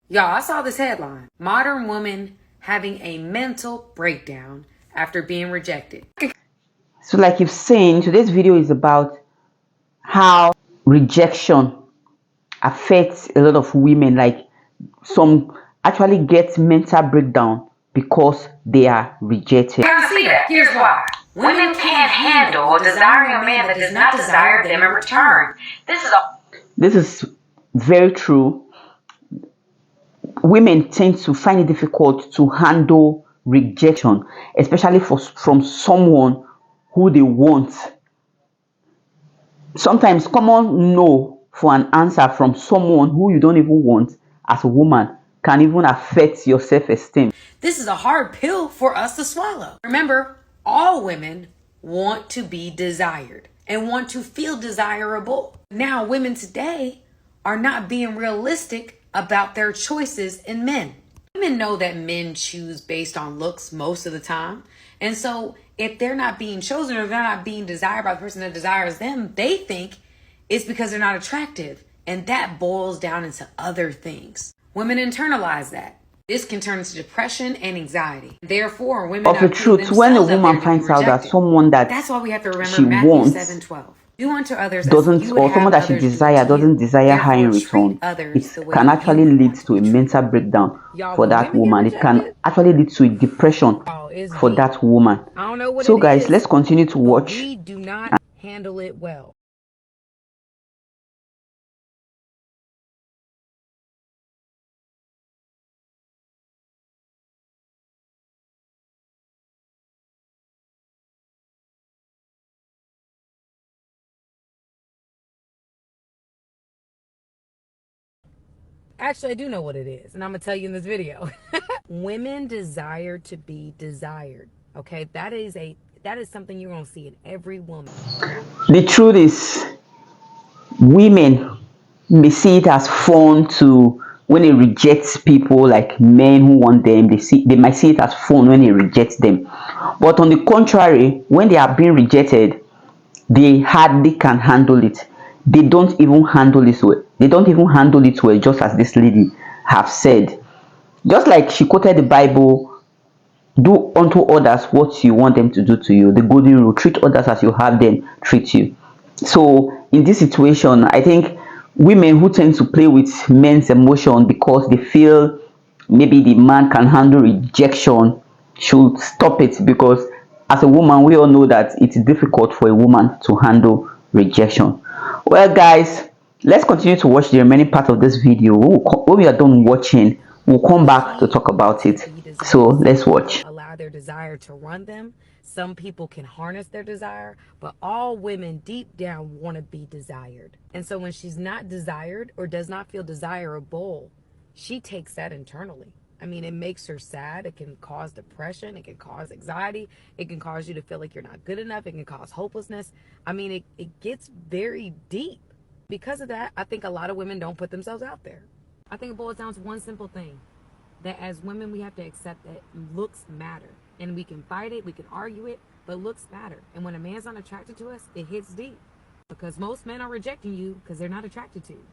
Y'all, I saw this headline. Modern woman having a mental breakdown after being rejected. So like you've seen, today's video is about how rejection affects a lot of women. Like some actually get mental breakdown because they are rejected. You see that? Here's why. Women can't handle desiring a man that does not desire them in return. This is very true. Women tend to find it difficult to handle rejection, especially from someone who they want. Sometimes common no for an answer from someone who you don't even want as a woman can even affect your self-esteem. This is a hard pill for us to swallow. Remember, all women want to be desired and want to feel desirable. Now, women today are not being realistic about their choices in men. Women know that men choose based on looks most of the time. And so if they're not being chosen or they're not being desired by the person that desires them, they think it's because they're not attractive. And that boils down into other things. Women internalize that. This can turn into depression and anxiety. Therefore, women of the truth, when a woman finds out that someone that that's why we have to remember she Matthew wants 7:12. Do unto others doesn't, or someone that she desires doesn't desire her in return, it can actually lead to a mental breakdown for that woman. It can actually lead to a depression for that woman. So guys, let's continue to watch. We do not handle it well. Actually, I do know what it is, and I'm going to tell you in this video. Women desire to be desired. Okay? That is something you're going to see in every woman. The truth is, women may see it as fun to when they reject people, like men who want them. They might see it as fun when they reject them. But on the contrary, when they are being rejected, they hardly can handle it. They don't even handle it well. They don't even handle it well, just as this lady have said. Just like she quoted the Bible, do unto others what you want them to do to you. The golden rule, treat others as you have them treat you. So in this situation, I think women who tend to play with men's emotion because they feel maybe the man can handle rejection should stop it, because as a woman, we all know that it's difficult for a woman to handle rejection. Well guys, let's continue to watch the remaining part of this video. When we are done watching, we'll come back to talk about it. So let's watch. Allow their desire to run them. Some people can harness their desire, but all women deep down want to be desired. And so when she's not desired or does not feel desirable, she takes that internally. I mean, it makes her sad. It can cause depression. It can cause anxiety. It can cause you to feel like you're not good enough. It can cause hopelessness. I mean, it gets very deep. Because of that, I think a lot of women don't put themselves out there. I think it boils down to one simple thing, that as women, we have to accept that looks matter. And we can fight it, we can argue it, but looks matter. And when a man's not attracted to us, it hits deep. Because most men are rejecting you because they're not attracted to you.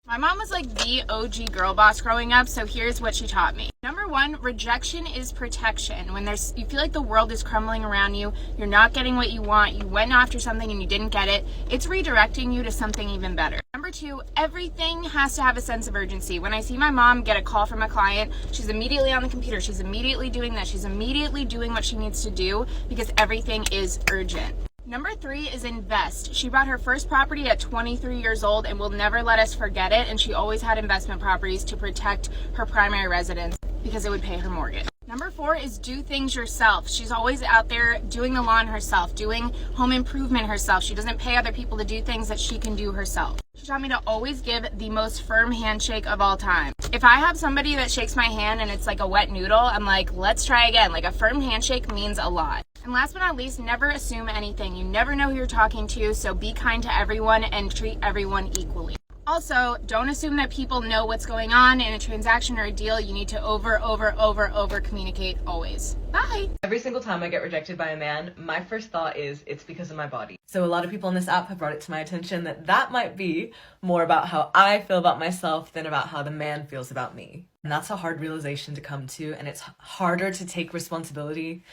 My mom was like the OG girl boss growing up, so here's what she taught me. Number one, rejection is protection. When you feel like the world is crumbling around you, you're not getting what you want, you went after something and you didn't get it, it's redirecting you to something even better. Number two, everything has to have a sense of urgency. When I see my mom get a call from a client, she's immediately on the computer, she's immediately doing this, she's immediately doing what she needs to do because everything is urgent. Number three is invest. She bought her first property at 23 years old and will never let us forget it. And she always had investment properties to protect her primary residence because it would pay her mortgage. Number four is do things yourself. She's always out there doing the lawn herself, doing home improvement herself. She doesn't pay other people to do things that she can do herself. She taught me to always give the most firm handshake of all time. If I have somebody that shakes my hand and it's like a wet noodle, I'm like, let's try again. Like a firm handshake means a lot. And last but not least, never assume anything. You never know who you're talking to, so be kind to everyone and treat everyone equally. Also, don't assume that people know what's going on in a transaction or a deal. You need to over communicate always. Bye. Every single time I get rejected by a man, my first thought is it's because of my body. So a lot of people on this app have brought it to my attention that that might be more about how I feel about myself than about how the man feels about me. And that's a hard realization to come to, and it's harder to take responsibility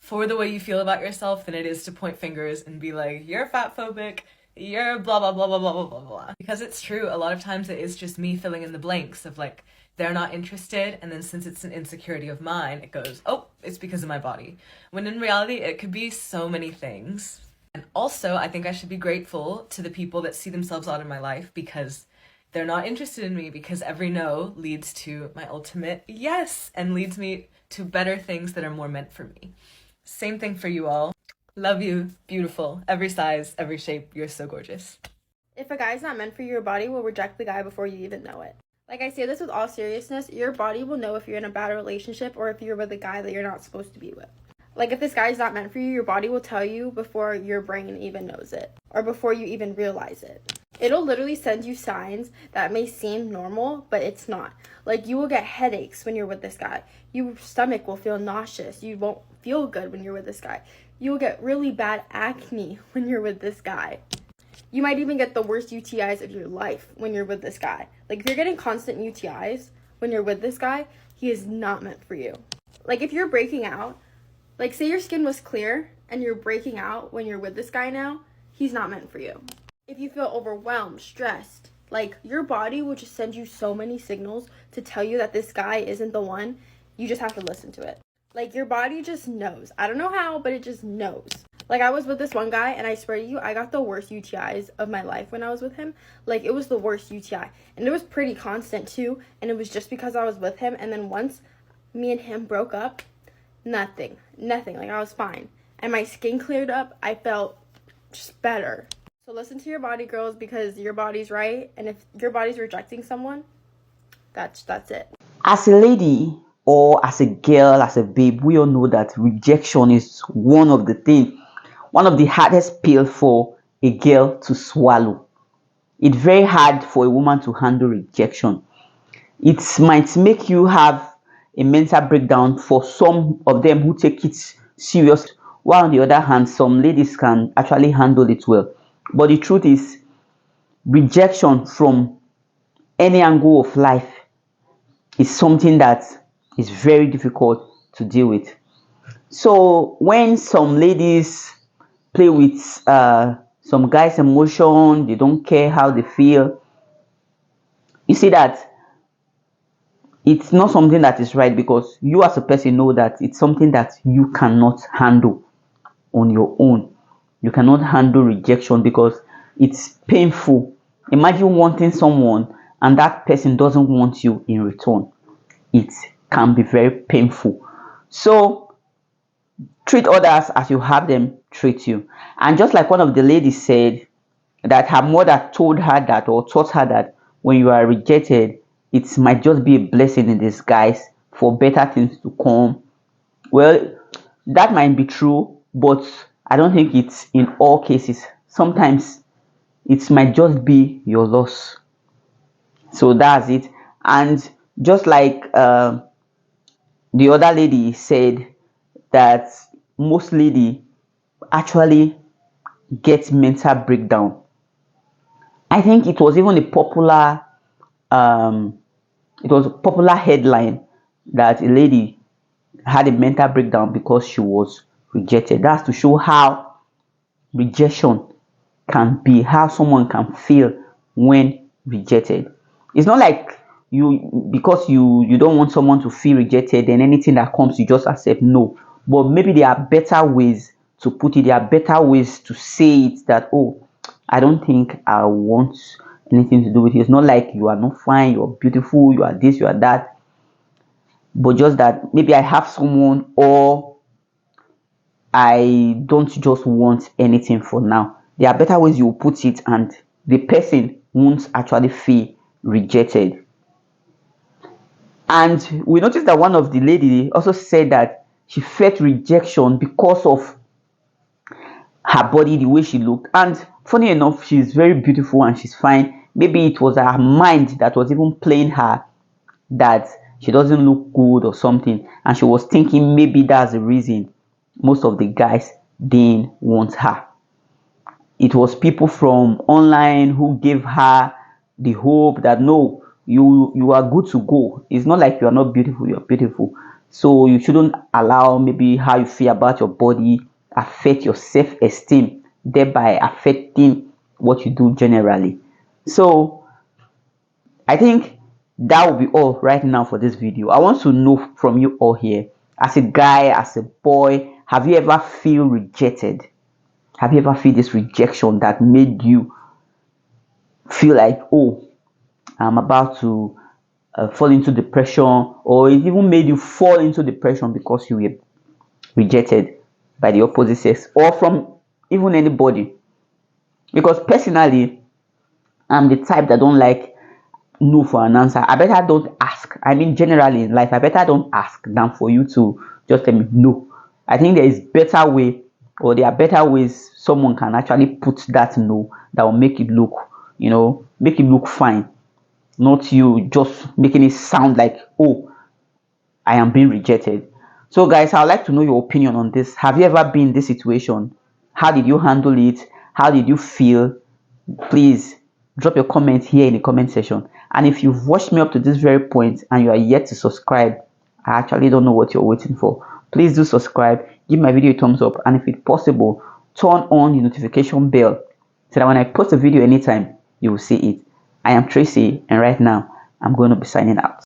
for the way you feel about yourself than it is to point fingers and be like, you're fat phobic, you're blah blah blah blah blah blah blah blah. Because it's true, a lot of times it is just me filling in the blanks of like, they're not interested, and then since it's an insecurity of mine, it goes, oh, it's because of my body. When in reality, it could be so many things. And also, I think I should be grateful to the people that see themselves out in my life because they're not interested in me, because every no leads to my ultimate yes and leads me to better things that are more meant for me. Same thing for you all. Love you, beautiful, every size, every shape, you're so gorgeous. If a guy's not meant for you, your body will reject the guy before you even know it. Like, I say this with all seriousness, your body will know if you're in a bad relationship or if you're with a guy that you're not supposed to be with. Like, if this guy's not meant for you, your body will tell you before your brain even knows it or before you even realize it. It'll literally send you signs that may seem normal, but it's not. Like, you will get headaches when you're with this guy. Your stomach will feel nauseous. You won't feel good when you're with this guy. You will get really bad acne when you're with this guy. You might even get the worst UTIs of your life when you're with this guy. Like, if you're getting constant UTIs when you're with this guy, he is not meant for you. Like, if you're breaking out, like, say your skin was clear and you're breaking out when you're with this guy now, he's not meant for you. If you feel overwhelmed, stressed, like, your body will just send you so many signals to tell you that this guy isn't the one. You just have to listen to it. Like, your body just knows. I don't know how, but it just knows. Like, I was with this one guy, and I swear to you, I got the worst UTIs of my life when I was with him. Like, it was the worst UTI. And it was pretty constant, too. And it was just because I was with him. And then once me and him broke up, nothing. Like, I was fine. And my skin cleared up. I felt just better. So listen to your body, girls, because your body's right. And if your body's rejecting someone, that's it. As a lady or as a girl, as a babe, we all know that rejection is one of the hardest pill for a girl to swallow. It's very hard for a woman to handle rejection. It might make you have a mental breakdown for some of them who take it serious, while on the other hand, some ladies can actually handle it well. But the truth is, rejection from any angle of life is something that is very difficult to deal with. So when some ladies play with some guys' emotion, they don't care how they feel, you see that it's not something that is right, because you as a person know that it's something that you cannot handle on your own. You cannot handle rejection because it's painful. Imagine wanting someone and that person doesn't want you in return. It can be very painful. So treat others as you have them treat you. And just like one of the ladies said, that her mother told her that, or taught her that, when you are rejected, it might just be a blessing in disguise for better things to come. Well, that might be true, but I don't think it's in all cases. Sometimes it might just be your loss. So that's it. And just like the other lady said, that most lady actually get mental breakdown. I think it was even a popular headline that a lady had a mental breakdown because she was rejected. That's to show how rejection can be, how someone can feel when rejected. It's not like because you don't want someone to feel rejected, then anything that comes you just accept. No, but maybe there are better ways to put it. There are better ways to say it, that, oh, I don't think I want anything to do with it. It's not like you are not fine, you're beautiful, you are this, you are that, but just that maybe I have someone, or I don't just want anything for now. There are better ways you put it, and the person won't actually feel rejected. And we noticed that one of the lady also said that she felt rejection because of her body, the way she looked. And funny enough, she's very beautiful and she's fine. maybe it was her mind that was even playing her, that she doesn't look good or something, and she was thinking maybe that's the reason most of the guys didn't want her. It was people from online who gave her the hope that no, you are good to go. It's not like you are not beautiful, you're beautiful. So you shouldn't allow maybe how you feel about your body affect your self-esteem, thereby affecting what you do generally. So I think that will be all right now for this video. I want to know from you all here, as a guy, as a boy, have you ever feel rejected? Have you ever feel this rejection that made you feel like, oh, I'm about to fall into depression, or it even made you fall into depression because you were rejected by the opposite sex or from even anybody? Because personally, I'm the type that don't like no for an answer. I better don't ask. I mean, generally in life, I better don't ask than for you to just tell me no. I think there is better way, or there are better ways someone can actually put that no that will make it look, make it look fine. Not you just making it sound like, oh, I am being rejected. So, guys, I'd like to know your opinion on this. Have you ever been in this situation? How did you handle it? How did you feel? Please drop your comment here in the comment section. And if you've watched me up to this very point and you are yet to subscribe, I actually don't know what you're waiting for. Please do subscribe, give my video a thumbs up, and if it's possible, turn on the notification bell so that when I post a video anytime, you will see it. I am Tracy, and right now I'm going to be signing out.